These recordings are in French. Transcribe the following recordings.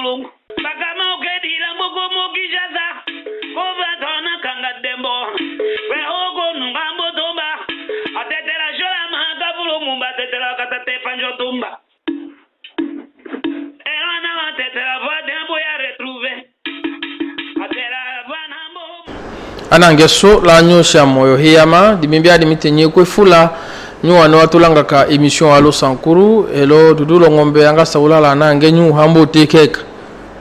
mulungu bakama okedila mboko mokijaza kovatona kanga dembo wehogo nungambo tumba atetela jola mahakabulo mumba atetela katate panjo tumba elana atetela vadembo ya retrouver atela vanambo anangeso la nyosha moyo hiyama dimimbia dimitenye kwefula nyuwa no watulanga ka emission alo sankuru elo dudulo ngombe anga saulala nange nyu hambo tekeka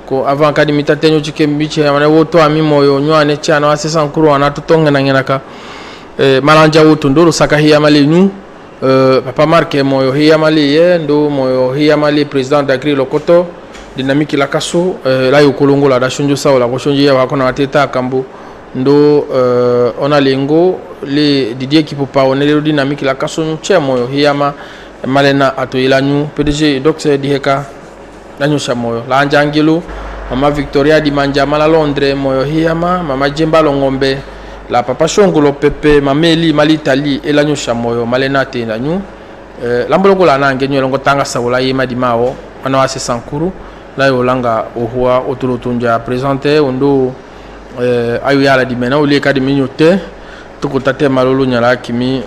ko avant ka dimita tenyo chikembiche amane woto ami moyo nyuwa ne chana wase sankuru wana tutonge na ngenaka malanja woto ndolo saka hiyama le nyu papa marke moyo hiyama le ye ndo moyo hiyama le president d'Agri Lokoto dynamique la kaso la yokolongo la da shonjo saola ko shonjo ya wakona wateta kambo ndo ona lengo le Didier qui peut pas on est dynamique la kaso chemo hiyama malena atoyela nyu PDG docteur Diheka nanyo shamoyo la anjangelo mama Victoria di Manjama la Londres moyo hiyama mama Jemba Longombe la papa Shongolo Pepe mameli malitali elanyo shamoyo malena te nanyu lamboloko la nange nyo longo tanga saola yema di mao wana wase sankuru la yolanga ohua otulotunja présenter ondo ayu yala di mena uli ka di minyote tuko tate malolo nyala kimi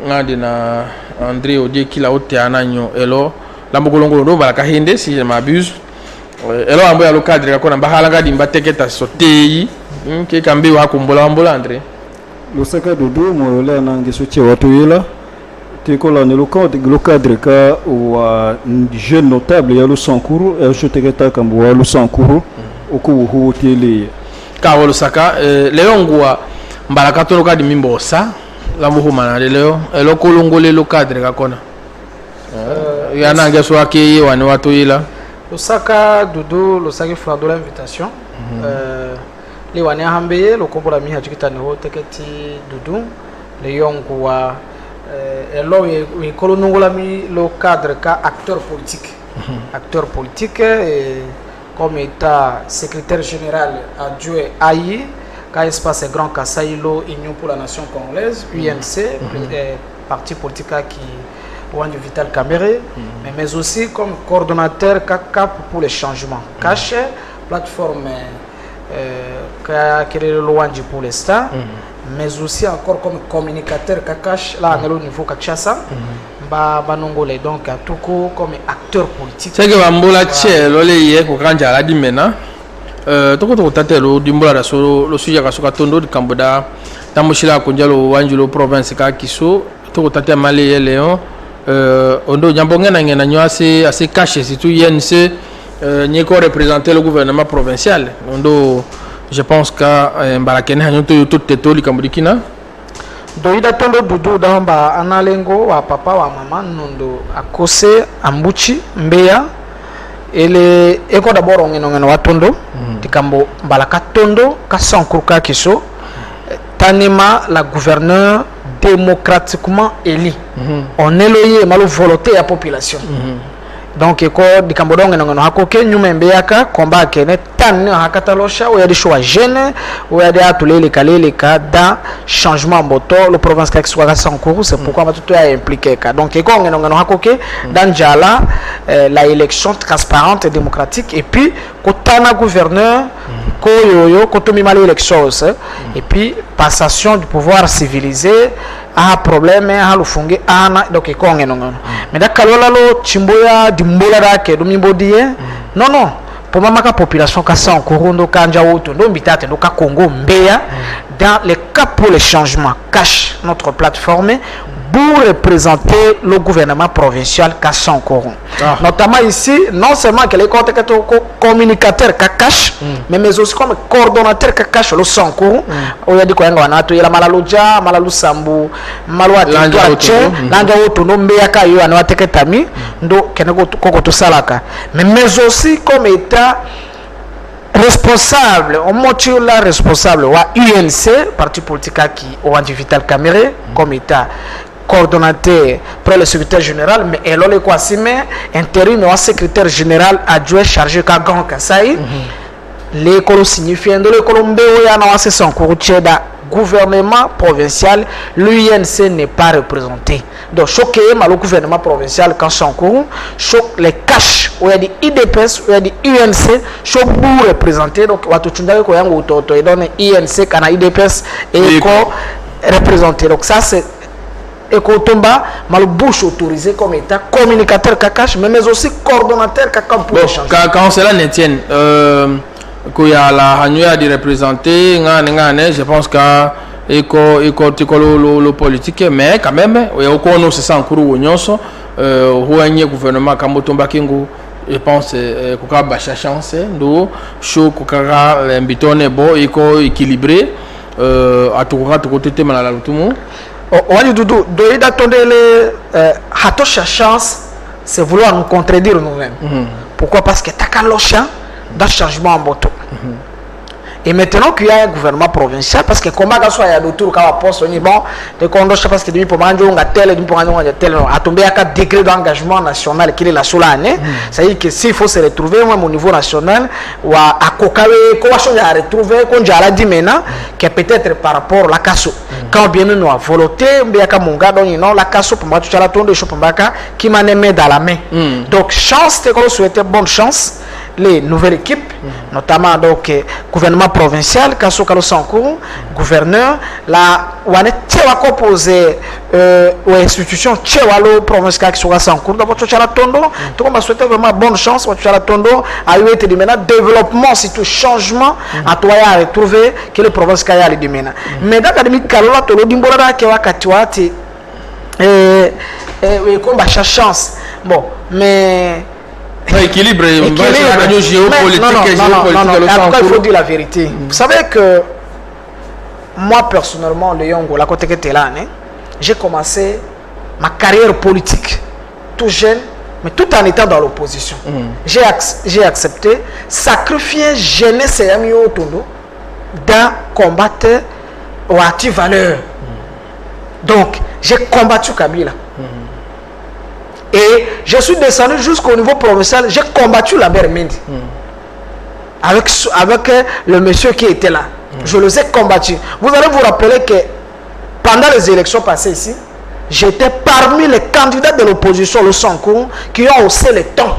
ngade na André Odie kila ote ananyo elo lambokolongo ndo balaka hende si je m'abuse elo ambo ya lo cadre ka kona bahala ngadi mbateketa sotei ke kambi wa kumbola ambola André lo saka dudu mo le nangi soche watu yela tikola ne lo cadre ka wa jeune notable ya lo sankuru e joteketa kambo wa lo sankuru oku hu tele ka wolo saka leongwa mbalaka tolo ka di mimbosa lambo humana leo elo kolongole lo cadre ka kona yana ngeso ake wani watu yela Lusaka dudu lusaki flando l'invitation les wani hambe lo kombola mi hajikita ne ho teketi dudu le yongwa elo we kolonongola mi lo cadre ka acteur politique comme état secrétaire général adjoint AI ka espace grand Kasailo Union pour la Nation Congolaise UNC parti politique qui Wandu Vital Kamere mais aussi comme coordonnateur CAP pour les changements cache plateforme qui est le Wandu pour l'instant mais aussi encore comme communicateur Kakash là au niveau Kakshasa banongolais donc à tout coup comme acteur politique c'est que bambola tche lolé yé ko kanja la dimena toko tatelo dimbola da solo lo suja ka soka tondo di Kamboda tamushila kunjalo wanjulo province ka kiso toko taté malé Léon ondo nyambonga na ngena nyo assez caché si tout YNC ni ko représenter le gouvernement provincial ondo je pense que mbarakene hanyo to tetoli Kambodikina doida tondo dudu damba analengo wa papa wa mama nondo akose ambuchi mbeya ele eko d'abord ngeno wa tondo tikambo mbalaka tondo ka sankuruka kiso tanima la gouverneur démocratiquement élu on est loyer malo volonté la population donc eko dikambo donge ngeno hakoke nyuma mbeyaka komba kene tan hakatalosha ou ya des choix jeunes ou ya des atulele kalele ka dans changement moto le province ka soit Sankuru c'est pourquoi tout est impliqué ka donc eko ngeno hakoke dans jala la élection transparente et démocratique et puis kotana gouverneur ko yoyo kotomi mal élection et puis passation du pouvoir civilisé a problème a lufunge ana donc eko ngeno mais dakalola lo chimboya dimbola dake dumimbodie non pour ma population ka Sankuru ndo kanja woto ndo bitate ndo ka Congo mbeya dans le cas pour le changement cache notre plateforme pour représenter le gouvernement provincial ka Sankuru notamment ici non seulement que les communicateurs ka cache mais aussi comme coordonnateur ka cache le Sankuru o yadi ko yanga wanato yela malaluja malalu sambu malwa twache nanga woto no mbeya ka yo ana wateketami ndo kenego koko to salaka mais aussi comme état responsable on motive la responsable wa UNC parti politique qui Wandu Vital Kamere comme état coordonnateur pour le secrétaire général mais elle est quoi si mais intérim ou secrétaire général adjoint chargé ka Grand Kasai l'école signifiant de l'école mbeo ya na wase Sankuru cheda gouvernement provincial, l'UNC n'est pas représenté. Donc, choqué, le gouvernement provincial, quand Sankourou, choque les caches, où il y a des IDPS, où il y a des UNC, choque pour représenter. Donc, Watuchunda, il y a un auto, il y a un INC, il y a un IDPS, et il représenté. Donc, ça, c'est. Et qu'on mal bouche autorisé comme état communicateur kakash mais aussi coordonnateur kakam pour échanger. Quand cela ne tienne qu'il y a la hanua de représenter je pense que le politique mais quand même il y a encore nous c'est en cours nyonso le gouvernement Kambotomba Kingu je pense que la chance do show kokara l'ambitone bon équilibré à tout côté malala tout le monde. On dit Doudou, d'attendre les chance, c'est vouloir nous contredire nous-mêmes. Pourquoi? Parce que t'as qu'à l'océan d'un changement en moto. Et maintenant qu'il y a un gouvernement provincial, parce que comment il y a d'autres qui ont poste, on dit bon, de condoche parce que depuis pour manger on a tel, à tomber à 4 degrés d'engagement national qui est la seule année. Ça veut dire que s'il faut se retrouver au niveau national, ou à Kokawe, comment on a retrouvé, qu'on a dit maintenant, que peut-être par rapport à la casse, quand bien nous avons volonté, bien qu'à mon gars, non, la casse pour moi, tu as la tourne de Chopambaka qui m'a aimé dans la main. Donc, chance, c'est qu'on souhaitait bonne chance. Les nouvelles équipes, notamment donc gouvernement provincial, Kansokalo Sankourou, gouverneur, là où on est composé aux institutions, Tchewalo province Kansokalo Sankourou, d'abord tu as la tondo, tout le monde souhaite vraiment bonne chance, tu as la tondo, à eu été maintenant développement, c'est tout changement, à toi à retrouver que le province Kaya les demena. Mais dans l'académie Kalola, tu le dimbola qui va katiwati, comme bah chance, bon, mais équilibre, géopolitique. Non, il faut dire la vérité. Vous savez que moi personnellement, le Yongo, la côté que tu es là, j'ai commencé ma carrière politique tout jeune, mais tout en étant dans l'opposition. J'ai accepté sacrifier jeunesse et amis autour dans combattre aux valeurs. Donc, j'ai combattu Kabila. Et je suis descendu jusqu'au niveau provincial, j'ai combattu la mère Mendy. Avec le monsieur qui était là. Je les ai combattus. Vous allez vous rappeler que pendant les élections passées ici, j'étais parmi les candidats de l'opposition, le Sankourou, qui ont haussé les tons.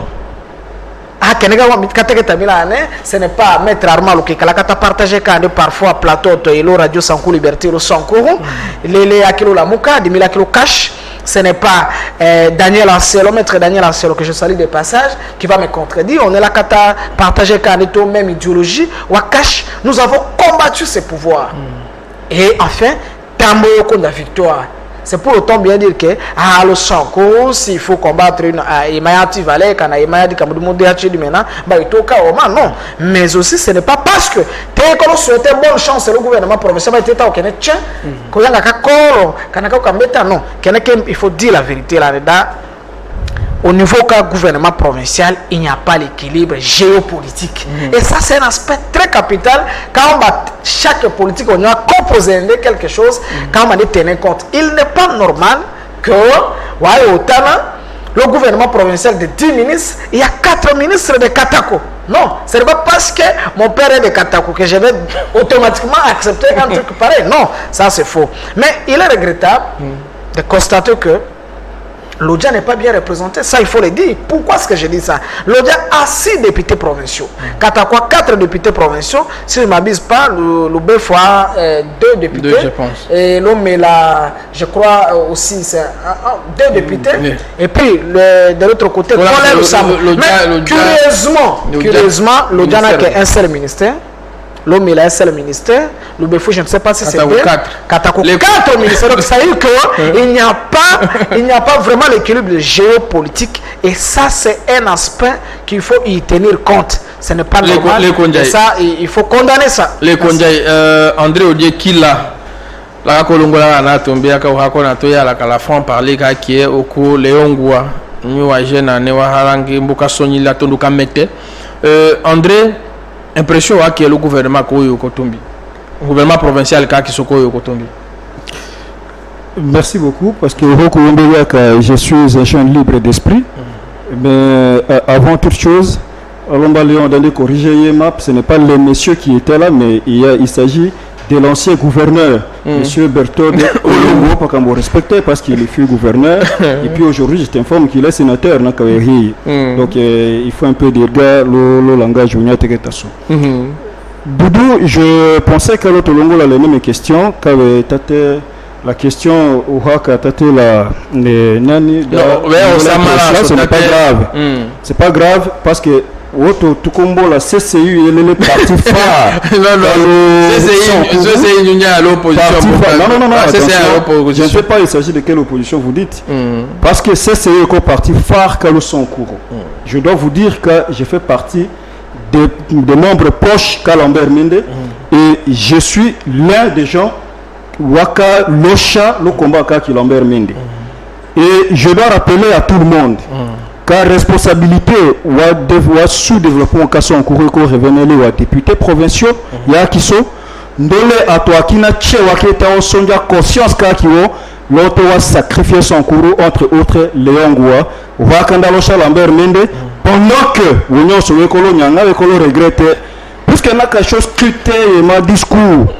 Ce n'est pas Maître Armand qui a partagé parfois plateau et le radio Sankourou Liberté, le Sankourou, les Akilo Lamouka, 10 000 Akilo Cash. Ce n'est pas Daniel Ancelo, Maître Daniel Ancelo, que je salue de passage, qui va me contredire. On est là qu'à partager quand même idéologie. Wakash, nous avons combattu ces pouvoirs. Et enfin, Tamboyo contre la victoire. C'est pour autant bien dire que le Sankourou, s'il faut combattre une Imayati Valais, quand Imayati Kamoudou Déhachi du Mena, bah il toka au non. Mais aussi, ce n'est pas parce que t'es qu'on souhaitait bonne chance le gouvernement provincial, mais t'es au Kenya, qu'on y a un cacolo, Kanaka Kambeta, non. Il faut dire la vérité là-dedans. Au niveau du gouvernement provincial, il n'y a pas l'équilibre géopolitique. Et ça, c'est un aspect très capital. Quand chaque politique, on a composé quelque chose, quand on a tenu compte. Il n'est pas normal que, le gouvernement provincial de 10 ministres, il y a 4 ministres de Katako. Non, ce n'est pas parce que mon père est de Katako que je vais automatiquement accepter un truc pareil. Non, ça c'est faux. Mais il est regrettable de constater que l'Odja n'est pas bien représenté, ça il faut le dire. Pourquoi est-ce que je dis ça? L'Odja a 6 députés provinciaux. Katakwa 4 députés provinciaux. Si je ne m'abuse pas, le BF a 2 députés. 2, je pense. Et l'homme est là, je crois aussi, c'est 2 députés. Oui. Et puis, de l'autre côté, mais curieusement, l'Odja n'a qu'un seul ministère. L'homme il a un seul ministère, le Befou je ne sais pas si c'est 4 ministères. Donc ça veut dire qu'il n'y a pas vraiment l'équilibre géopolitique et ça c'est un aspect qu'il faut y tenir compte. Ce n'est pas normal. Et ça il faut condamner ça. Les Kondjai, André Odier Kila, la Kolongola na tombé à Kawakona Toya la Kalafran parler qui est au cours Léongwa, nous à Jena, Newa Harangi, Mboka Soni la Tonduka Mete. André, impression à qui est le gouvernement Koyo Kotombi, le gouvernement provincial qui est Koyo Kotombi. Merci beaucoup parce que je suis un jeune libre d'esprit. Mais avant toute chose, ce n'est pas les messieurs qui étaient là, mais il s'agit de l'ancien gouverneur, M. Berthold Olongo, pas qu'on me respectait parce qu'il fut gouverneur. Et puis aujourd'hui, je t'informe qu'il est sénateur. Donc il faut un peu dire le langage. Doudou, je pensais que l'autre Olongo a les mêmes questions. La question au Haka, ce n'est pas grave. C'est pas grave parce que tout combo la CCU il est parti phare. CCU il y a l'opposition. Non. Je ne sais pas il s'agit de quelle opposition vous dites. Parce que CCU est parti phare qu'à Sonkourou. Je dois vous dire que je fais partie des membres proches qu'Alambert Mende et je suis l'un des gens Waka Locha le combat qui Lambert Mende. Et je dois rappeler à tout le monde car responsabilité ou sous-développement qu'à son cours qu'on revenait les députés provinciaux ya qui sont ndole à toi qui n'a tché wa qui était en sonja conscience car qui l'autre a sacrifié son cours entre autres Léon Goua Wakanda Locha Lambert Mende pendant que l'union sur l'écolo nyanga l'écolo regrettait puisque n'a quelque chose scruté et ma discours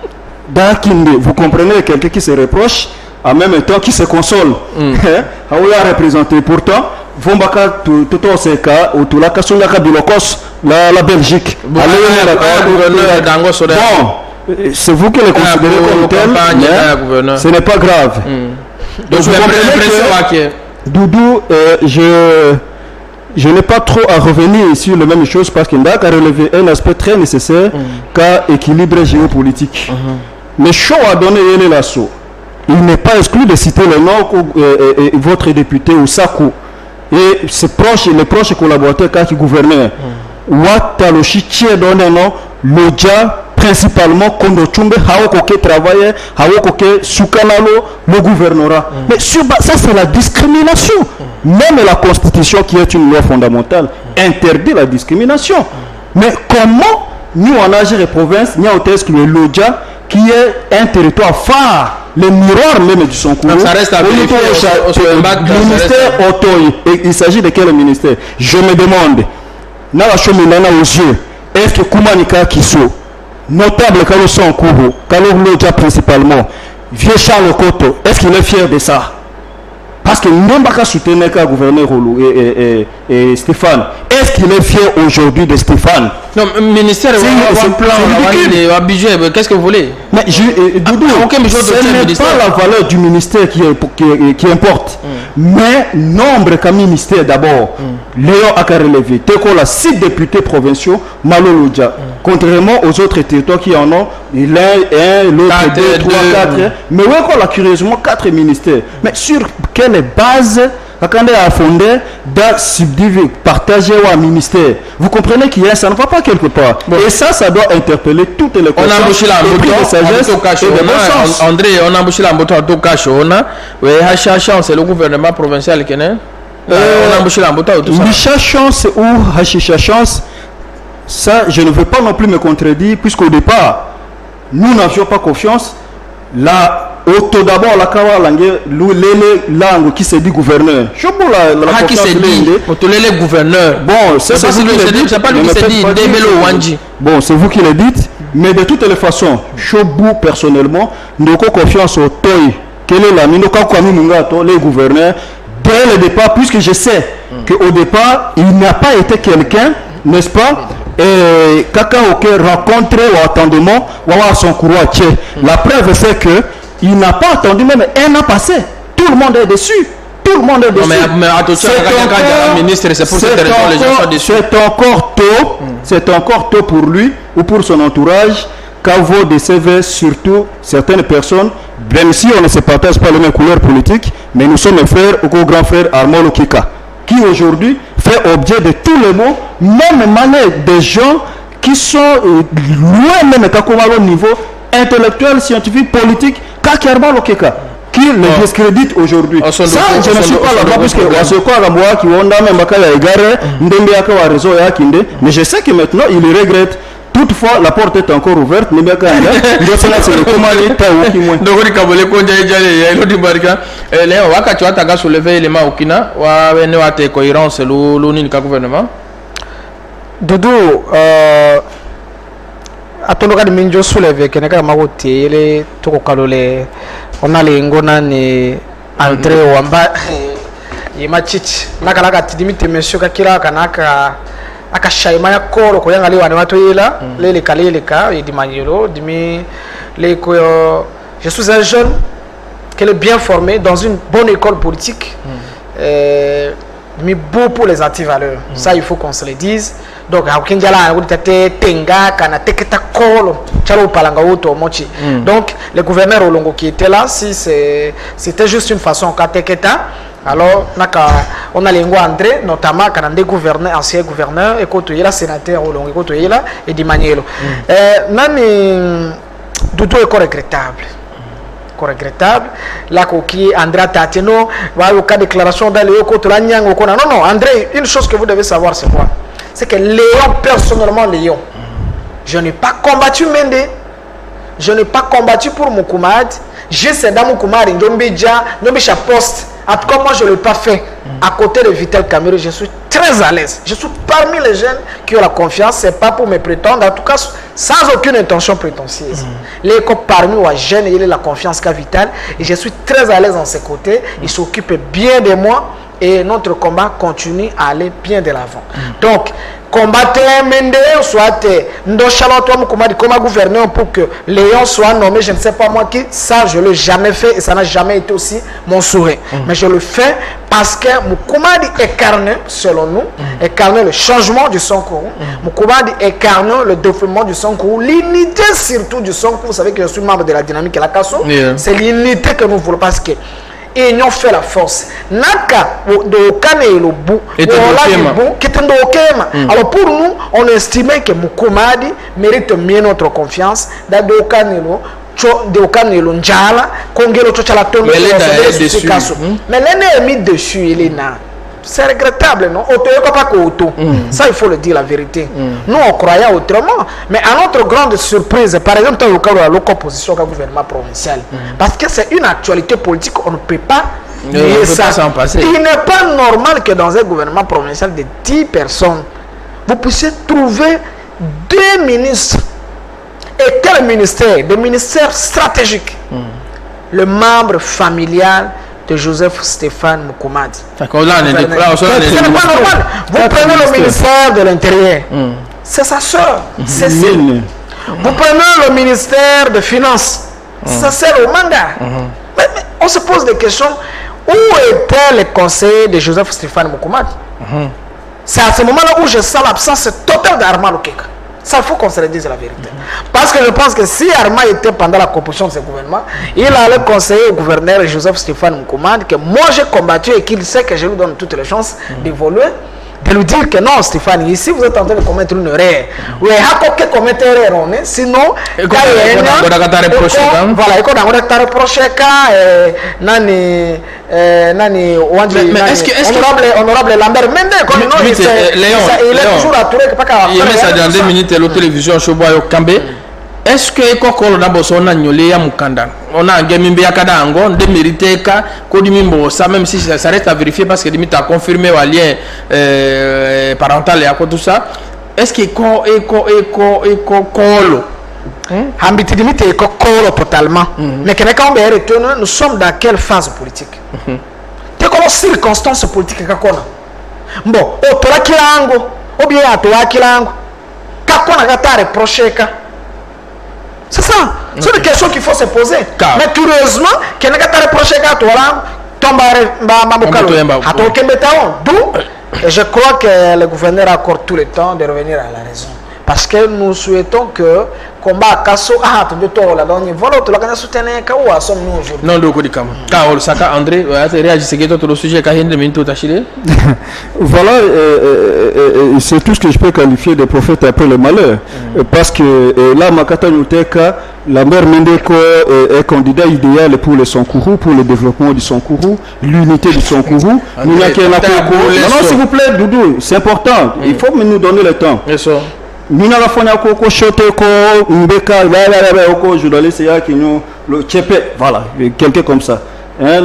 d'Akinde vous comprenez quelqu'un qui se reproche en même temps qui se console a représenté pourtant Vombaka tout ce cas ou tout la question la Belgique. Bon, c'est vous qui le considérez comme tel, ce n'est pas grave. Donc vous comprenez que Doudou, je n'ai pas trop à revenir sur les mêmes choses parce qu'il n'a qu'à relever un aspect très nécessaire qu'à équilibre géopolitique. Mais chaud a donné l'assaut. Il n'est pas exclu de citer le nom votre député Ousakou. Et les proches collaborateurs qui gouvernent Wataloshi Tché donné non Lodja principalement Kondo Chumbe Haokoke travaille Haokoke Sukanalo le gouvernorat. Mais ça c'est la discrimination. Même la constitution qui est une loi fondamentale interdit la discrimination. Mais comment nous en Algérie et province nous avons exclu Lodja qui est un territoire phare, le miroir même du Sonkourou. Ça reste à vérifier au ministère Otoy. Il s'agit de quel ministère? Je me demande, dans la cheminana aux yeux, est-ce que Koumanika Kisso, notable Kalo Sonkourou, Kalo Lodja principalement, vieux Charles Koto, est-ce qu'il est fier de ça? Parce que nous n'avons pas soutenu le gouverneur et Stéphane. Est-ce qu'il est fier aujourd'hui de Stéphane? Non, le ministère a un plan, un budget. Qu'est-ce que vous voulez? Mais Doudou, ce n'est pas la valeur du ministère qui importe. Mais nombre de ministères d'abord. Léon a relevé. Teko la 6 députés provinciaux, Maloloudja. Contrairement aux autres territoires qui en ont, l'un, l'autre, 2, 3, 4. Mais oui, on a curieusement 4 ministères. Mais sur quelle base quand on a fondé d'un subdiviser, partager un ministère, vous comprenez qu'il y a ça ne va pas quelque part. Bon. Et ça doit interpeller toutes les consciences. On a embauché la moto, André, on a embauché la moto à tout cash. C'est le gouvernement provincial qui est. On a embauché la moto à tout ça. Micha Chance ou Hachicha Chance, ça je ne veux pas non plus me contredire, puisqu'au départ, nous n'avions pas confiance. Là, auto d'abord la kawa langue langue qui se dit gouverneur. Je peux la qui se dit le gouverneur. Bon, c'est pas lui qui se dit Debelo Wanji. Bon, c'est vous qui le dites, mais de toutes les façons, Chobou personnellement, nous avons confiance au Toy. Quel est la minoka kwami mungato les gouverneurs dès le départ, puisque je sais qu'au départ, il n'a pas été quelqu'un, n'est-ce pas? Et Kaka Oke rencontré ou attendement Wawa son courroie. La preuve c'est que il n'a pas attendu même un an passé. Tout le monde est dessus. Tout le monde est dessus. Mais attention, c'est encore tôt pour lui ou pour son entourage qu'à vaut des CV, surtout certaines personnes, même si on ne se partage pas les mêmes couleurs politiques, mais nous sommes frères au grand frère Armand Lokika, qui aujourd'hui fait objet de tous les mots, même malgré des gens qui sont loin même au niveau intellectuel, scientifique, politique, qui le discrédite aujourd'hui. Ça, je ne suis pas là-bas, puisque mais je sais que maintenant, il regrette. Toutefois, la porte est encore ouverte. Doudou, atondo kadi minjo souleve kene kaka makote ele toko kalole on a les ngona ni André Wamba yema chichi nakalaka tidimite monsieur kakila kanaka akashaima ya koro ko yanga liwa ni watu ila lele ka di manyelo dimi le ko je suis un jeune qui est bien formé dans une bonne école politique mais beau pour les antivaleurs. Ça, il faut qu'on se le dise. Donc, donc, le gouverneur Olongo qui était là, si c'était juste une façon alors on a les André, notamment quand on est gouverneur, ancien gouverneur, et quand il y a sénateur Olongo, et quand il y a et Di Manielo. Nani Doudou est regrettable. Regrettable là qui André Tateno va au cas déclaration dans le côté la nyang non non André, une chose que vous devez savoir c'est quoi, c'est que Léon, personnellement Léon, je n'ai pas combattu Mende, je n'ai pas combattu pour Moukoumad, j'ai cédé à Moukoumad Ndombidja Ndombisha poste. En tout cas, moi je ne l'ai pas fait à côté de Vital Kamerhe. Je suis très à l'aise. Je suis parmi les jeunes qui ont la confiance. Ce n'est pas pour me prétendre, en tout cas sans aucune intention prétentieuse. Les parmi les jeunes, il a la confiance qu'a Vital. Et je suis très à l'aise dans ses côtés. Il s'occupe bien de moi. Et notre combat continue à aller bien de l'avant. Donc, combattre Mende, soit comme gouverneur pour que Léon soit nommé, je ne sais pas moi qui, ça je ne l'ai jamais fait et ça n'a jamais été aussi mon souhait. Mais je le fais parce que Moukoumadi incarne, selon nous, incarne le changement du Sankourou. Moukoumadi incarne le développement du Sankourou, l'unité surtout du Sankourou. Vous savez que je suis membre de la dynamique et la Kasso. C'est l'unité que nous voulons parce que et ils ont fait la force. Naka de Okane et le bout. Alors pour nous, on estimait que Moukoumadi mérite mieux notre confiance. Mais l'année est mis dessus, il est là. C'est regrettable, non? Ça, il faut le dire la vérité. Nous, on croyait autrement. Mais à notre grande surprise, par exemple, dans le cas de l'opposition au gouvernement provincial, parce que c'est une actualité politique, on ne peut pas nier ça. Il n'est pas normal que dans un gouvernement provincial de 10 personnes, vous puissiez trouver 2 ministres. Et quel ministère? Des ministères stratégiques. Le membre familial de Joseph Stéphane Moukoumadi. C'est pas normal. Vous prenez le ministère de l'Intérieur. C'est sa soeur, Cécile. Vous prenez le ministère de Finances. Ça sert au mandat. Mais on se pose des questions. Où était le conseiller de Joseph Stéphane Moukoumadi? C'est à ce moment-là où je sens l'absence totale d'Arma Lokeka. Ça, il faut qu'on se le dise la vérité. Parce que je pense que si Arma était pendant la composition de ce gouvernement, il allait conseiller au gouverneur Joseph Stéphane Moukoumadi que moi j'ai combattu et qu'il sait que je lui donne toutes les chances d'évoluer, de lui dire que non, Stéphane, ici vous êtes en train de commettre une erreur. Oui, il faut commettre une erreur, sinon, voilà, il faut reprocher Nani honorable Lambert Mende comme non, il est toujours attouré il met ça dans 2 minutes la télévision Shoboyo Kambe. Est-ce que kokolo na bosona nyole ya mukanda on a ngemimbe ya kadango de mériter ka ko dimimbo ça même si ça reste à vérifier parce que limite a confirmé le lien parental et à tout ça. Est-ce que kolo Hambiti limite est kokolo totalement. Mais quand on nous sommes dans quelle phase politique? Quelles circonstances politiques kakona? Bon, otora kilango, ou bien atoa kilango. Kakona kata reprocher ka. C'est ça. C'est une question qu'il faut se poser. Mais curieusement, qu'il n'a pas reproché ka atoa tomba mabokalo. Ato kembetao. D'où je crois que le gouverneur a encore tout le temps de revenir à la raison. Parce que nous souhaitons que combat Kasso la donne voilà tout la gagner soutenir ka ou sommes nous aujourd'hui. Non doko dikam. Ka ol saka André réagissez que tout le sujet ka hinde minto tachile. Voilà c'est tout ce que je peux qualifier de prophète après le malheur parce que là Makata Nuteka Lambert Mendeko est candidat idéal pour le Sankourou, pour le développement du Sankourou, l'unité du Sankourou. Non s'il vous plaît Doudou, c'est important. Il faut nous donner le temps. Nous n'avons pas de choté journaliste qui nous le tchépé, voilà, quelqu'un comme ça. Non,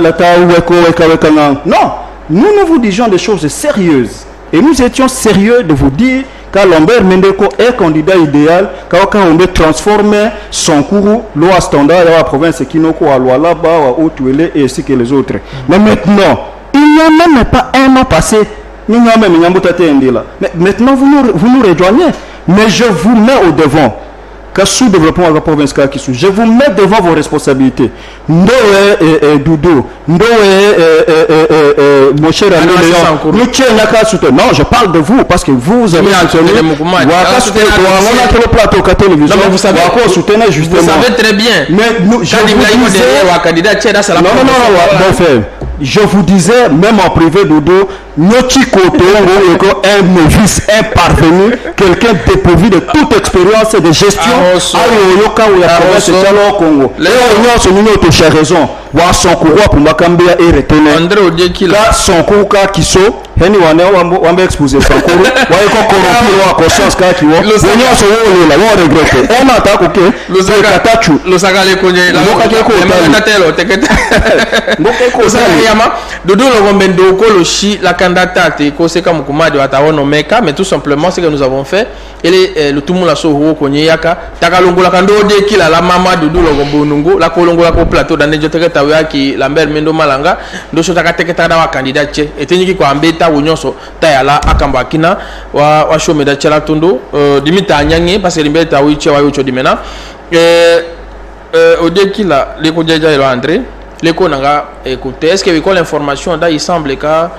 nous vous disions des choses sérieuses. Et nous étions sérieux de vous dire car Lambert Mendeko est candidat idéal quand on veut transformer son cours loi standard à la province qui nous quoi loi là-bas à Haute-Ouélé et ainsi que les autres. Mais maintenant, il n'y a même pas un an passé. Mais maintenant vous nous rejoignez. Mais je vous mets au devant. Car sous-développement de la province, je vous mets devant vos responsabilités. Ndoé Doudou, Ndoé mon cher ami Léon, non, je parle de vous parce que vous avez soutenu. On a fait le plateau à télévision. Vous savez très bien. Mais je vous disais, même en privé, Doudou, un novice, un parvenu, quelqu'un dépourvu de toute expérience et de gestion. Raison. Son courroie pour Makambia et retenir. André Odekila. Son courroie qui saut. Henny on va exposer son courroie. On va corrompre conscience qui va. Le Seigneur se roule là. On regrette. On attaque ok. Le sagale konye. Dodo Loromendo Koloshi la candidate Koseka Mukumadi Watawono Meka, mais tout simplement ce que nous avons fait. Et le tout le monde a sauvé Konyaka. Takalongo la Kando Odekila la mama Dodo Lorombo la Kolongo la plateau dans qui Lambert Mendo Malanga ndo shotaka teketa wa candidat che eteniki kwa ambeta wonyoso tayala akamba kina wa shomeda chela tondo dimita nyange parce que limbeta wiche wa yocho dimena Odekila les kodjaja elo André les konanga écoutez est-ce que vous l'information là il semble que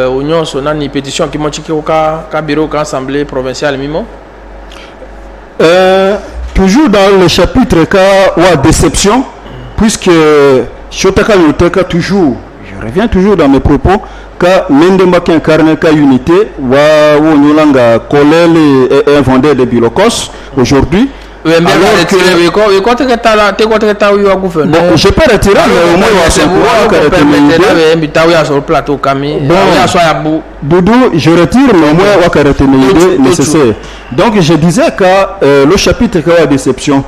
wonyoso nani pétition qui monti ka bureau ka assemblée provinciale mimo toujours dans le chapitre ka wa déception. Puisque Shotaka Yoteka toujours, je reviens toujours dans mes propos, car Mendemba qui incarne ka unité, wa Wonyolanga Kolel et un vendeur de Bilokos aujourd'hui. Alors que bon, je peux retirer, mais au moins Doudou, je retire, mais au moins on va l'idée nécessaire. Donc je disais que le chapitre est la déception.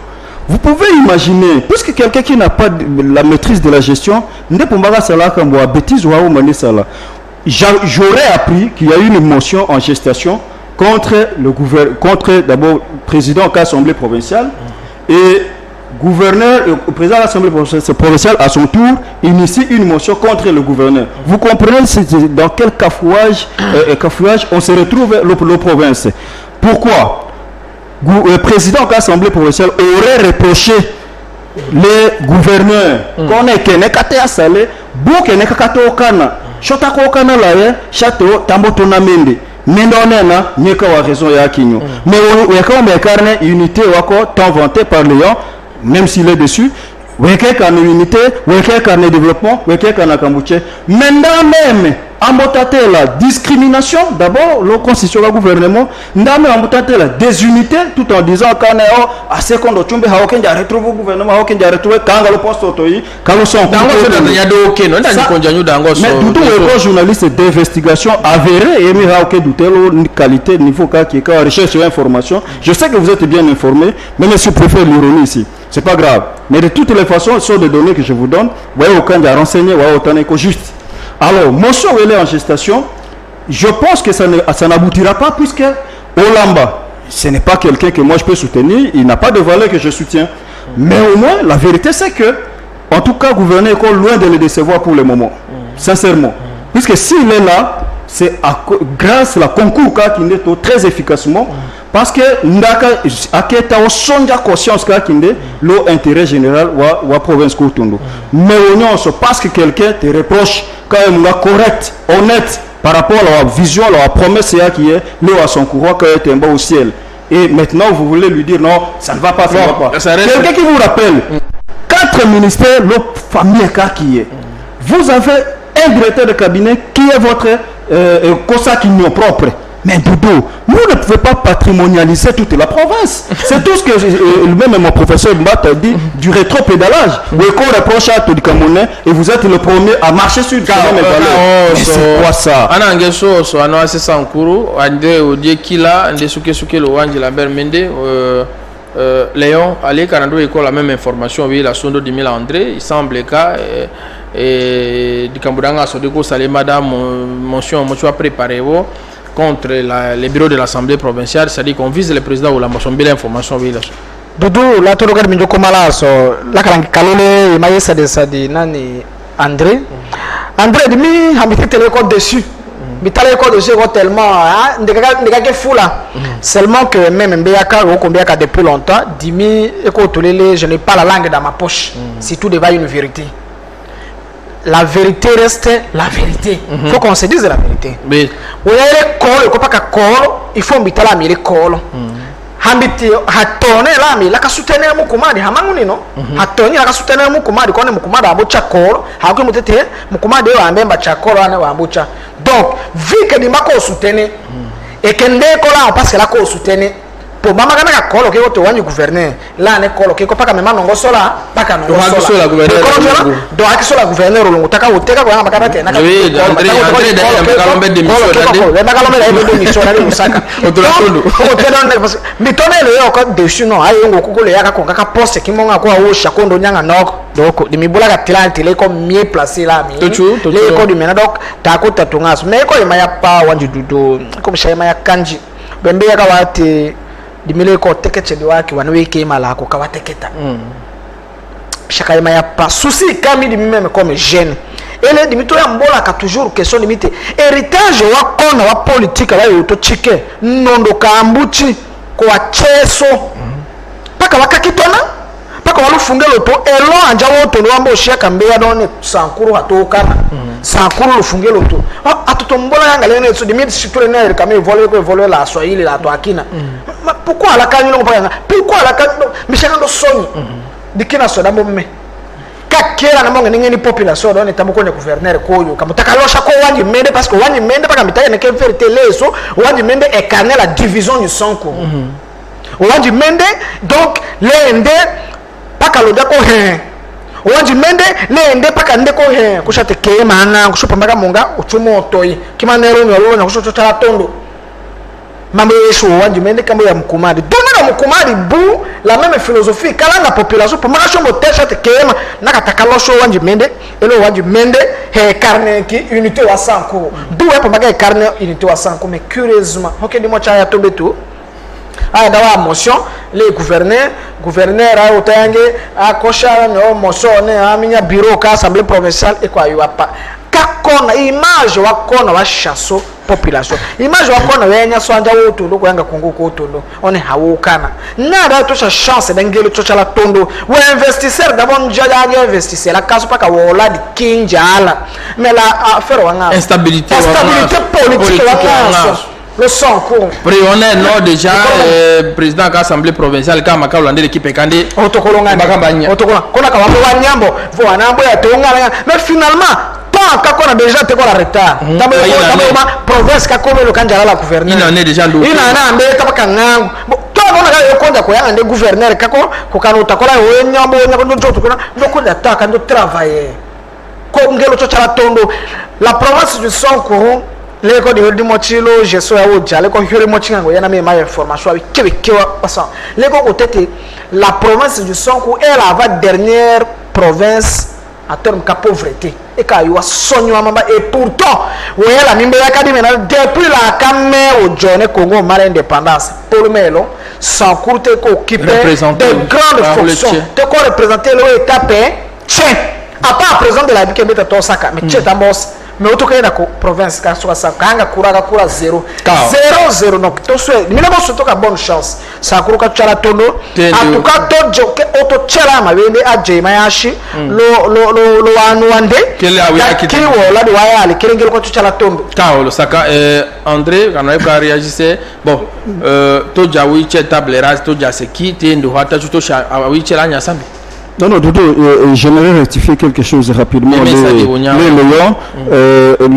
Vous pouvez imaginer, puisque quelqu'un qui n'a pas la maîtrise de la gestion, j'aurais appris qu'il y a eu une motion en gestation contre le gouvernement, contre d'abord le président de l'Assemblée provinciale et le président de l'Assemblée provinciale à son tour initie une motion contre le gouverneur. Vous comprenez dans quel cafouillage on se retrouve la province. Pourquoi? Le président de l'Assemblée provinciale aurait reproché les gouverneurs qu'on est kenekate à salé, beaucoup kenekate au kana, chotako au kana là, château tambotona mende, mendonena nyeka wa raison ya kinyo. Mais on est carné unité wako tant vanté par Léon, même s'il est dessus. Weke kana unité, weke kana développement, weke kana kambuche. Maintenant même ambotate la discrimination, d'abord le constitution du gouvernement, ndame ambotate la désunité tout en disant qu'on est à ce qu'on doit tomber à aucun dia retrouver le gouvernement, à aucun dia retrouver quand le poste autoyi, quand le son. Mais tout le journaliste d'investigation avéré et mis à aucun doute la qualité niveau qui est recherche sur information. Je sais que vous êtes bien informé, mais monsieur préfère l'ironie ici. C'est pas grave. Mais de toutes les façons, ce sont des données que je vous donne. Vous voyez aucun dia renseigné, vous voyez autant que juste. Alors, motion elle est en gestation. Je pense que ça n'aboutira pas puisque Olamba, ce n'est pas quelqu'un que moi je peux soutenir. Il n'a pas de valeur que je soutiens. Mais au moins, la vérité c'est que, en tout cas, le gouverneur est loin de le décevoir pour le moment. Sincèrement. Puisque s'il est là, c'est grâce à la concours qui est très efficacement. Parce que ndaka aketa osonja conscience kinde lo intérêt général wa province Kotondo. Mais on se parce que quelqu'un te reproche quand même correct, honnête par rapport à la vision, à la promesse qui est le à son courroie quand il est en bas au ciel. Et maintenant vous voulez lui dire non, ça ne va pas, ça ne va pas. Quelqu'un qui vous rappelle 4 ministères, le famille qui est. Vous avez un directeur de cabinet qui est votre consacration propre. Mais Doudou, vous ne pouvez pas patrimonialiser toute la province. C'est tout ce que même mon professeur Mbat a dit du rétro-pédalage. Vous reproche à tout le Camerounais et vous êtes le premier à marcher sur le chemin. Mais c'est quoi ça? Léon, allez, Canado école la même information, oui, la sonde de 1000 André, il semble que et du Cambodanga, Sodeko, Salé, madame, mention, préparé, contre les bureaux de l'Assemblée provinciale, c'est-à-dire qu'on vise le président ou la motion de l'information. Doudou, la tolo gadi minjo komala so la kalangi kalole maye sadi nani André. André demi habité télé ko dessus. Bitale ko dessus ko tellement ndeka ke fula. Seulement que même mbeyaka ko mbeyaka depuis longtemps, dimi eko tolele, je n'ai pas la langue dans ma poche. C'est tout devant une vérité. La vérité reste la vérité. Il faut qu'on se dise la vérité. Oui. Il faut mbitala mi le col. Hambiti hatone la mi la ka soutenir mukumadi hamanguni no hatoni la ka soutenir mukumadi kone mukumadi abucha kolo hakwe mutete mukumadi wa mbemba cha kolo ane wa abucha donc vu que di mako soutenir et que ndeko la parce que la ko soutenir pour mama kana ka kolo ke to wanyu gouverneur la ne kolo ke ko paka mema nongo sola paka nongo sola gouverneur do akisola gouverneur lo ngutaka uteka kwa ngamba kana tena oui André Makalombe démission le Makalombe la démission la musaka otolakolo otolanda parce mitone le yo ko dessus non ayo ngo kokole yaka ko kaka poste kimonga ko wo shakondo nyanga noko donc de mibula ka talent le ko mieux placé là mi le ko du mena donc ta ko tatungas mais ko yema ya pa wanju dudu ko mshayema ya kanji bembe yaka wate dimile ko tekeche de waki wanaweke mala ko kawateketa chaka yema ya pas souci kami di même comme jeune ele dimito ya mbola ka toujours question limite héritage wa kona wa politique wa yoto chike nondo ka ambuchi ko acheso paka wakakitona paka walufunge loto elo anja woto no ambo shaka mbeya done sankuru atokana sankuru lufunge loto atutombola yanga lene so dimite situle na eri kama voler la swahili la to akina pourquoi la kanyo ngo panga pourquoi la kanyo mishaka ndo soni dikina soda momme kakera na monga ngeni population done tamoko ne gouverneur koyo kamutaka losha ko wanyi mende parce que wanyi mende paka mitaye ne ke faire leso wanyi mende écarner la division du sanko wanyi mende donc lende paka loda ko he wanyi mende lende paka ndeko he kushate ke mana kushupa mbaka monga uchumo otoi kimanero nyolo na kushoto cha tondo mambo yesu wanji mende kambo ya mkumadi dona mkumadi bu la même philosophie kala la population pour marcher mo tesha te kema nakataka losho wanji mende elo wanji mende he carnet ki unité wa sanko du e pamaga carnet unité wa sanko mais curieusement OK di mo cha ya tombe tout aya dawa motion les gouverneur a otange a kosha no motion ne aminya bureau ka assemblée provinciale e kwa yuapa kakona image wa kona wa chasso population image wa kona wenya swanja woto ndo kwanga kungu ko tondo one hawukana nada to cha chance dangelo to cha la tondo we investisseur d'abord njaja ya investisseur la kaso paka wola di kinjala mais la affaire wanga instabilité politique wanga le sang court préhonneur non déjà président de l'Assemblée provinciale kama kalande l'équipe kande otokolonga bakambanya otokola kona ka wa nyambo vo anambo ya tonga mais finalement tant qu'on a déjà te la retard tamo province ka comme le kanjala la gouverneur il en est déjà l'autre il en a mbé tabaka ngangu to bona ga yokonda ko yanga nde gouverneur kako ko kanu takola we nyambo ndo njoto kuna ndo ko dataka ndo travailler ko ngelo cho chala tondo la province du Sankuru les codes de mochilo je suis à Oja les codes de mochingo yana me ma information avec kebekewa passant les codes tete la province du Sankuru est la dernière province en termes de pauvreté et quand il y a sonyo mamba et pourtant ouais la nimbe académie depuis la camé au Johnny Congo mal indépendance pour le melo sans courte occupé de grandes fonctions te quoi représenter le étape tiens à part président de la Bible qui est Osaka mais tiens d'abord mais auto kaina ko province ka so sa kanga kura 0 donc to souhait mina bo soto ka bonne chance sa kuru ka chala tondo atuka to joke auto chela mabende aje mayashi lo anu ande kele awi ki wala do waya ali kelengel ko chala tondo kaolo saka André quand on a réagi bon to jawi che table ras to jase ki te ndo hata to awi chela nya sambi. Non, Dodo, j'aimerais rectifier quelque chose rapidement.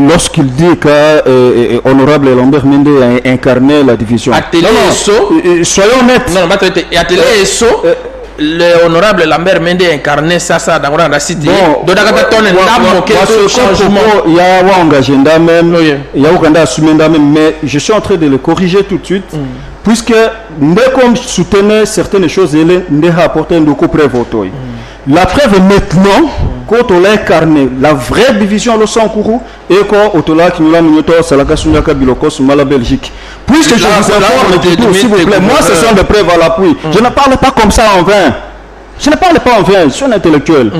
Lorsqu'il dit qu'Honorable Lambert Mende a incarné la division. Soyons honnêtes. Non, le honorable Lambert Mende a incarné ça dans la cité. Donc, il y a un agenda même, il y a un agenda même, mais je suis en train de le corriger tout de suite. Puisque, comme soutenait certaines choses, il a apporté un docu pré-voto. La preuve est maintenant quand on a incarné la vraie division à Losankourou et quand on a qui nous l'a mis au Salaka Sunyaka Bilokos Mala Belgique. Puisque je vous informe, s'il vous plaît, moi ce sont des preuves à l'appui. Je ne parle pas comme ça en vain. Je ne parle pas en vain, je suis un intellectuel.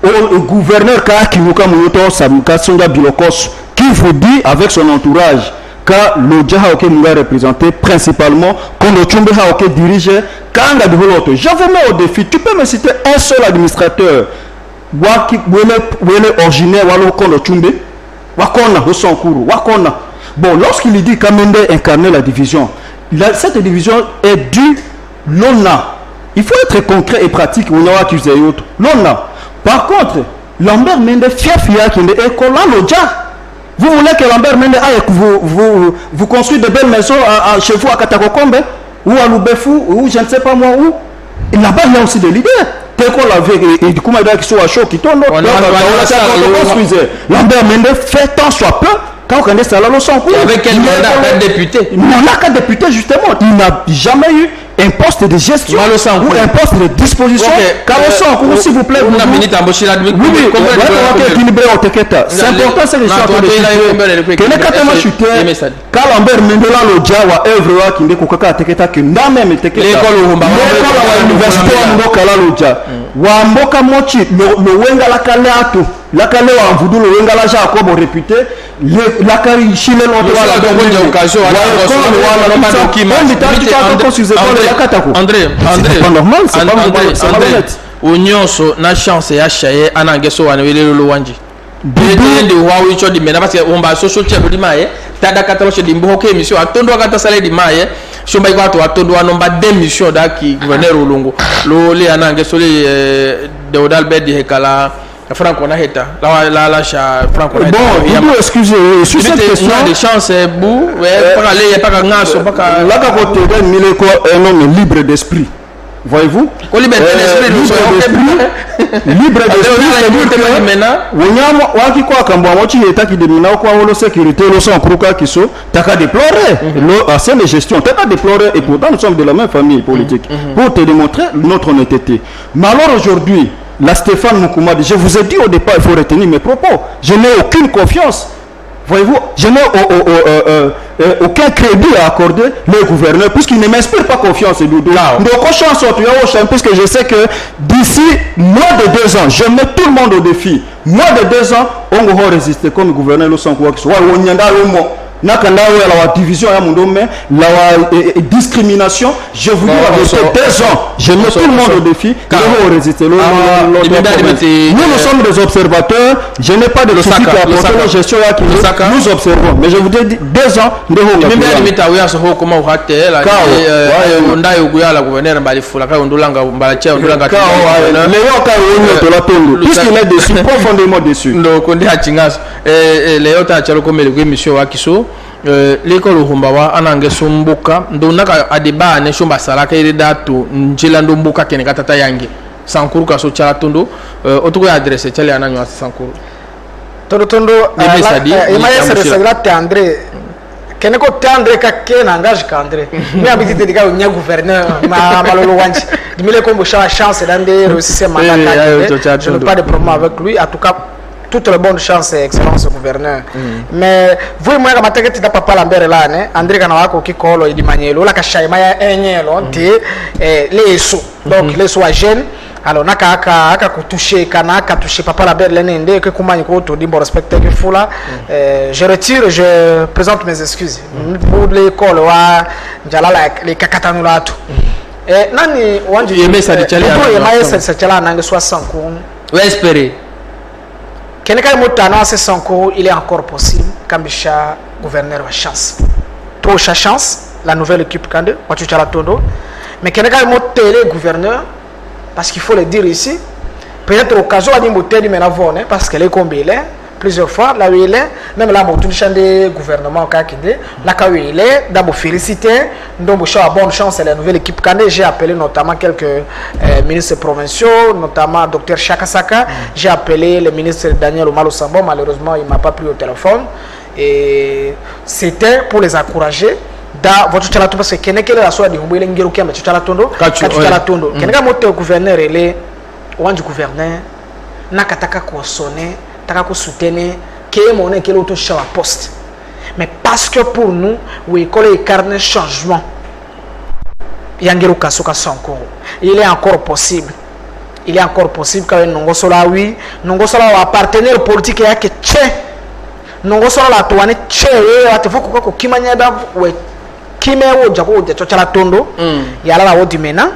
Au gouverneur Kinuka Muyoto Samuka Sunga Bilokos qui vous dit avec son entourage que le Djahaoke nous a représenté principalement quand le Tchumbe Haoke dirigeait Kanga de Holoto. Je vous mets au défi. Tu peux me citer un seul administrateur Waki Wele originaire Walo Kono Tchumbe Wakona Hosankuru Wakona. Bon, lorsqu'il dit qu'Amende incarnait la division, cette division est due l'ONA. Il faut être concret et pratique. L'ONA. Par contre, Lambert Mende Fiafia qui est école là l'Odja. Vous voulez que Lambert Mende vous construisez de belles maisons chez vous à Katakokombe ou à Loubefou ou je ne sais pas moi où. Là-bas, il y a aussi des leaders. Tel qu'on l'avait, et du coup, il y a qui sont à chaud, qui tournent. Lambert Mende fait tant soit peu. Quand on est salarié, avec quel mandat? Quel député? Il n'a qu'un député, justement. Il n'a jamais eu un poste de gestion ou un poste de disposition. S'il vous plaît, c'est important, c'est les choses. Quand Lambert Mendela Lodja wa œuvre qui ne kokaka teketa que n'a même teketa l'école à l'université Mboka la Lodja wa Mboka mochi le wenga la kaleatu la kale wa mvudu le wenga la Jacob réputé la kari chile l'autre la occasion André c'est pas normal, c'est pas normal. Onyonso na chance ya chaye anangeso wanwele lo wanji de wawi cho di mena parce que on ba social chef di maye tada katalo che di mboke émission atondo akata sale di maye shomba iko ato atondo anomba démission da ki gouverneur olongo lo le anangeso le Deodal Bedi hekala Franco na heta la cha Franco na bon vous excusez sur cette question de chance bou pas aller pas ngaso pas la ka côté de mileko un homme libre d'esprit. Voyez-vous? Libre d'esprit, waki kwa kambwa mochi eta ki demina kwa wolo sécurité lo sans kruka kiso taka déplorer lo assez de gestion taka déplorer et pourtant nous sommes de la même famille politique pour te démontrer notre honnêteté. Mais alors aujourd'hui la Stéphane Moukoumadi, je vous ai dit au départ il faut retenir mes propos, je n'ai aucune confiance. Voyez-vous, je n'ai aucun crédit à accorder le gouverneur puisqu'il ne m'inspire pas confiance. Donc, puisque je sais que d'ici moins de 2 ans, je mets tout le monde au défi. Moins de 2 ans, on va résister comme gouverneur. La division, la discrimination, je vous dis avec 2 ans, je mets tout le monde au défi, nous allons résister. Nous sommes des observateurs, je n'ai pas de critique à apporter la gestion nous observons, mais je vous dis 2 ans, nous puisqu'il est dessus, profondément dessus. L'école Humbawa anange sumbuka ndonaka adeba ne shumba salaka ile datu njila ndumbuka kene katata yangi sankuru kaso chala tondo otuko adresse chale ananyo sankuru tondo emaye se regrette André kene ko André ka kena engage ka André mi habiti te dika nya gouverneur malolo wanji dimile ko mbosha chance d'ande réussir mandat je n'ai pas de problème avec lui en tout cas toutes les bonnes chances et excellence gouverneur. Mais vous moi comme attaquer ta papa Lambert là né André kana wako kikolo idi manyelo la kashaima ya enyelo nti les sous donc les soins jeunes alors naka aka kutoucher kana aka toucher papa Lambert lenende que kumanye ko to dimbo respecter que fula je retire je présente mes excuses pour l'école wa njala les kakatanu là tout nani wanji yeme sa di chali yeme sa chala nange 60 ko ouais espérer Quelqu'un m'a dit que il est encore possible Kambisha gouverneur a chance. Trop de chance, la nouvelle équipe Kande, mais quelqu'un m'a dit gouverneur, parce qu'il faut le dire ici, peut-être l'occasion de monter mais parce qu'elle est comme il est, plusieurs fois, là où il est, même là, mon champ de gouvernement, là où il est, d'abord féliciter, donc bonne chance à la nouvelle équipe Kande. J'ai appelé notamment quelques ministres provinciaux, notamment Dr Chakasaka, j'ai appelé le ministre Daniel Omalo Sambo, malheureusement il ne m'a pas pris au téléphone, et c'était pour les encourager. Da votre chalato parce que keneke la soa di humbo ile ngiro kema chalato ndo chalato ndo keneka moto gouverneur ele wanji gouverneur nakataka ko sonner taka ko soutenir que mon que l'autre choix poste mais parce que pour nous oui école incarne changement yangero kasuka Sonko il est encore possible quand nongo sola oui nongo sola wa partenaire politique yake che nongo sola la toane che atefoko ko kimanya da we kimewo jako de chocha la tondo yala la wodi mena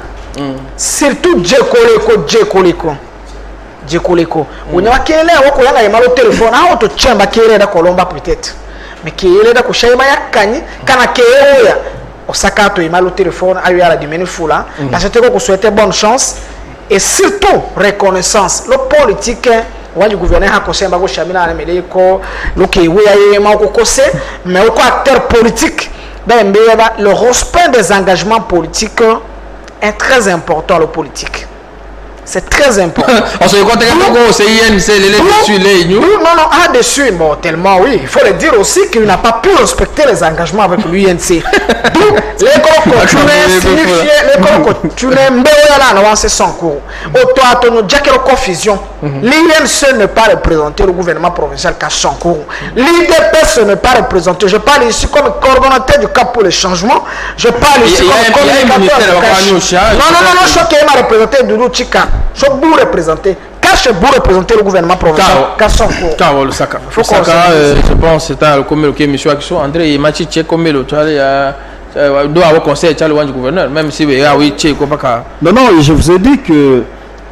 surtout jekoleko unya kele wako yanga yamalo telefone aho to chamba kele da kolomba peut-être mais kele da kushayima yakanye kana kele ya osaka to yamalo telefone ayo yala di meni fula parce que ko souhaiter bonne chance et surtout reconnaissance le politique wali gouverneur ha kosemba ko shamina na meleko loke weya yema ko kose mais ko acteur politique ben le respect des engagements politiques est très important le politique. C'est très important. On se compte que c'est INC, non, dessus, bon, tellement oui. Il faut le dire aussi qu'il n'a pas pu respecter les engagements avec l'UNC. Donc, l'école continue, c'est son cours. Auto-autonomie, déjà qu'il y a confusion. L'INC ne pas représenter le gouvernement provincial qu'à son cours. L'IDPS ne pas représenter. Je parle ici comme coordonnateur du cap pour le changement. Je parle ici comme communicateur. Non, je suis qui m'a représenté Doudou Chika. Je vous représenter. Cache vous représenter le gouvernement provincial. Quand le Saka. Je pense que c'est comme le monsieur Akso, André et Machi Tché comme le doit avoir conseil du gouverneur, même si oui, Tché Kopaka. Non, je vous ai dit que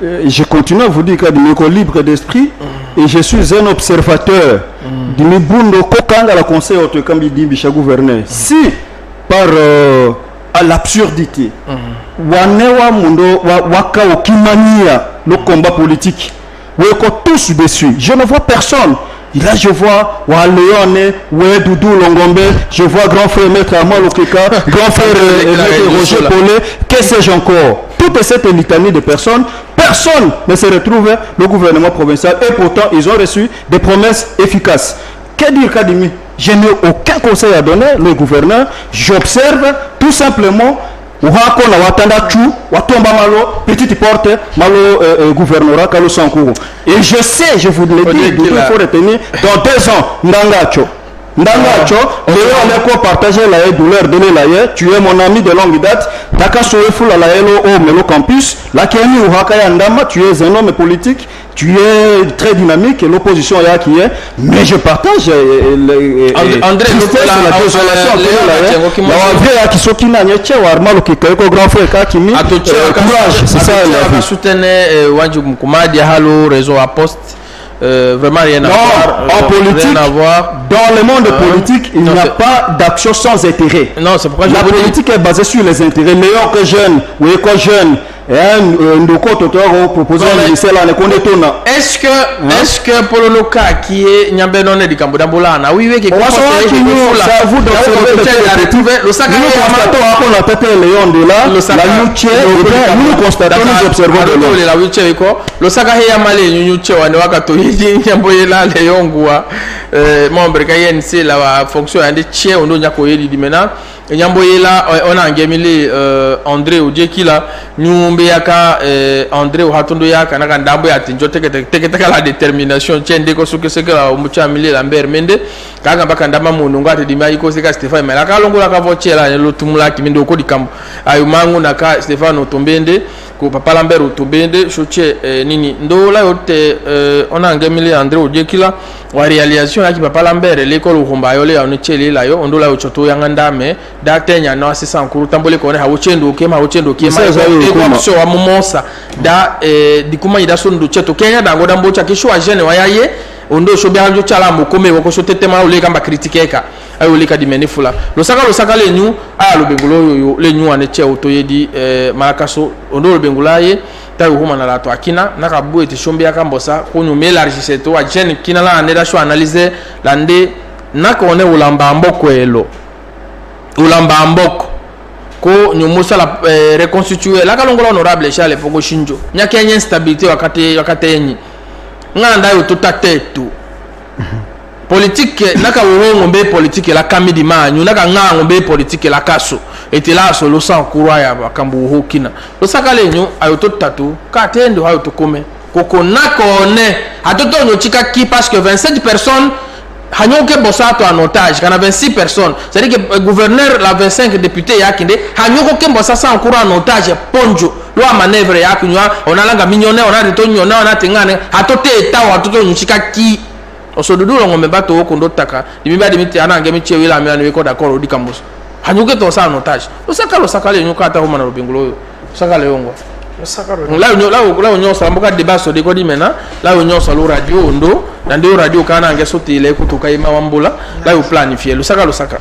je continue à vous dire que je suis libre d'esprit et je suis un observateur de Mibundo Kokanga, la conseil autokambi Bicha gouverneur. Si par à l'absurdité, wanewa mundo waka okimania le combat politique, weko tous dessus. Je ne vois personne. Et là, je vois Léone, Doudou Longombe, je vois grand frère Maître Amal Okeka, grand frère Roger Paulet, que sais-je encore. Toute cette litanie de personnes, personne ne se retrouve le gouvernement provincial et pourtant ils ont reçu des promesses efficaces. Que dire Kadimi? Je n'ai aucun conseil à donner, le gouverneur. J'observe tout simplement. Petite porte, malo gouvernorat, Kalo Sankourou. Et je sais, je vous le dis, il faut retenir, dans 2 ans, Ndangacho, Léo partager la douleur de l'aïe, tu es mon ami de longue date, Taka Soefou la au Melo Campus, la Kemi Ouhakaya Ndama, tu es un homme politique, tu es très dynamique, et l'opposition est qui est, mais je partage André, la désolation qui sont qui n'a grand frère qui courage, c'est ça la vie. Soutenez Wanji Mkumadi Halo, réseau à poste. Vraiment rien à voir. En politique, dans le monde politique, il n'y a pas d'action sans intérêt. Non, c'est pourquoi la politique est basée sur les intérêts. Léon que jeune, ou école jeune, est-ce que pour le local qui est Nyambenon et Kambodambolana, oui, oui, qui est à vous d'observer le sac on a pété Léon de là, la Nuche, nous constatons, nous observons de la Nuche, le sac à Yamalé, Nuche, Wakato, Yamboyela, Léon Goua, membre KNC, la fonction de Tché, on a koyé du maintenant. Nyamboyela on a ngemili André Odiekila nyumbe yaka André Hatondo yaka naka ndambo ya tinjo teke la détermination tiende ko suke sekela umucha mili Lambert Mende kanga baka ndama mununga ate dimya iko seka Stéphane Mela ka longola ka vochela lo tumula kiminde ko dikambo ayumangu naka Stéphane Otombende ko papa Lambert Otombende choche nini ndola yote on a ngemili André Odiekila wa réalisation ya ki papa Lambert l'école ukomba yole ya oncheli la yo ondola yo choto yanga ndame datenya no asisa nkuru tambole ko ne ha uchendo kema so wa mumosa da dikuma ida so ndo cheto kenya da ngoda mbocha kisho wa jeune wa yaye ondo so bya njo chala mukome woko so tetema ole kamba critiqueka ayo le kadimeni fula lo saka le nyu a lo bengulo yo le nyu ane che otoyedi malakaso ondo lo bengulaye ta huma na la to akina na kabu eti shombi akambosa kunyu melargise to wa jeune kina la aneda so analyser lande nako one ulamba mboko elo ulamba mboko ko nyumusa la reconstituer la kalongola honorable Charles Fongo Shinjo nyake yenye stabilité wakati yenyi nganda yo tutatetu politique naka wongo mbe politique la kamidi manyu naka ngango mbe politique la kaso était là solo sans courroie ya bakambu hokina lo saka lenyo ayoto tatu ka tendo ayoto kome koko nako ne atoto nyo chika ki parce que 27 personnes hanyo ke bosato en otage kana 26 personnes c'est à dire que gouverneur la 25 députés yakinde hanyo ko ke bosa sans courroie en otage ponjo lo manœuvre yakunywa onalanga millionnaire on a de tonyo na on a tengane atote etawa atoto nyo chika ki osodudu longo mebato okondo taka dimibia dimiti anange miche wila amia ko d'accord odi kambos hanyuke to sa notage lo saka le nyuka ata homa na rubingulo saka le yongo la onyo sa mboka débat so de ko di mena la onyo sa lo radio ndo na ndio radio kana ange soti ile kutuka ima wambula la yo planifier lo saka